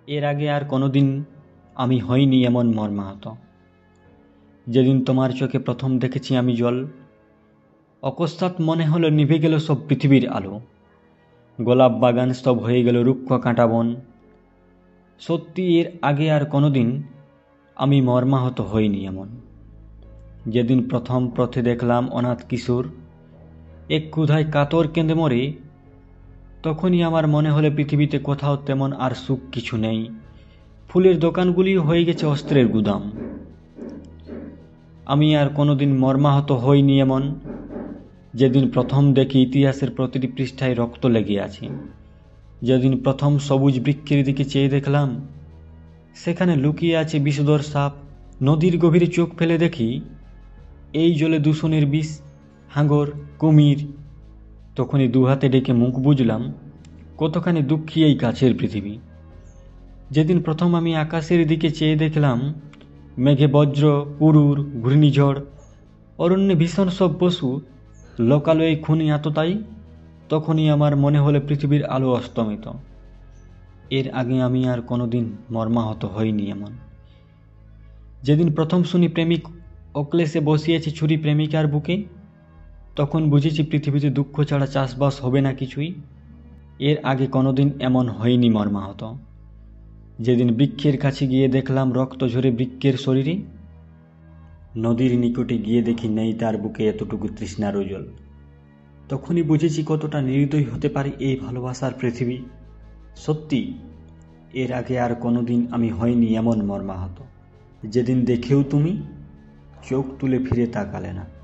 এর আগে আর কোনোদিন আমি হইনি এমন মর্মাহত। যেদিন তোমার চোখে প্রথম দেখেছি আমি জল, অকস্মাৎ মনে হলো নিভে গেল সব পৃথিবীর আলো। গোলাপ বাগান স্তব হয়ে গেল রুক্ষ কাঁটা বন। সত্যি এর আগে আর কোনোদিন আমি মর্মাহত হইনি এমন। যেদিন প্রথম পথে দেখলাম অনাথ কিশোর এক ক্ষুধায় কাতর কেঁদে মরে, তখনই আমার মনে হলো পৃথিবীতে কোথাও তেমন আর সুখ কিছু নেই। ফুলের দোকানগুলি হয়ে গেছে অস্ত্রের গুদাম। আমি আর কোনোদিন মর্মাহত হইনি এমন। যেদিন প্রথম দেখি ইতিহাসের প্রতিটি পৃষ্ঠায় রক্ত লেগে আছে। যেদিন প্রথম সবুজ বৃক্ষের দিকে চেয়ে দেখলাম, সেখানে লুকিয়ে আছে বিষধর সাপ। নদীর গভীরে চোখ ফেলে দেখি এই জলে দূষণের বিষ, হাঙর, কুমির। তখনই দুহাতে ডেকে মুখ বুঝলাম কতখানি দুঃখী এই গাছের পৃথিবী। যেদিন প্রথম আমি আকাশের দিকে চেয়ে দেখলাম, মেঘে বজ্র, পুরুর, ঘূর্ণিঝড়, অরণ্যে ভীষণ সব পশু, লোকালয়ে খুনি আততায়ী, তখনই আমার মনে হলো পৃথিবীর আলো অস্তমিত। এর আগে আমি আর কোনোদিন মর্মাহত হইনি এমন। যেদিন প্রথম শুনি প্রেমিক অক্লেশে বসিয়েছে ছুরি প্রেমিকার বুকে, তখন বুঝেছি পৃথিবীতে দুঃখ ছাড়া চাষবাস হবে না কিছুই। এর আগে কোনোদিন এমন হয়নি মর্মাহত। যেদিন বৃক্ষের কাছে গিয়ে দেখলাম রক্ত ঝরে বৃক্ষের শরীরে, নদীর নিকটে গিয়ে দেখি নেই তার বুকে এতটুকু তৃষ্ণার জল, তখনই বুঝেছি কতটা নির্দয় হতে পারে এই ভালোবাসার পৃথিবী। সত্যি এর আগে আর কোনোদিন আমি হইনি এমন মর্মাহত। যেদিন দেখেও তুমি চোখ তুলে ফিরে তাকালে না।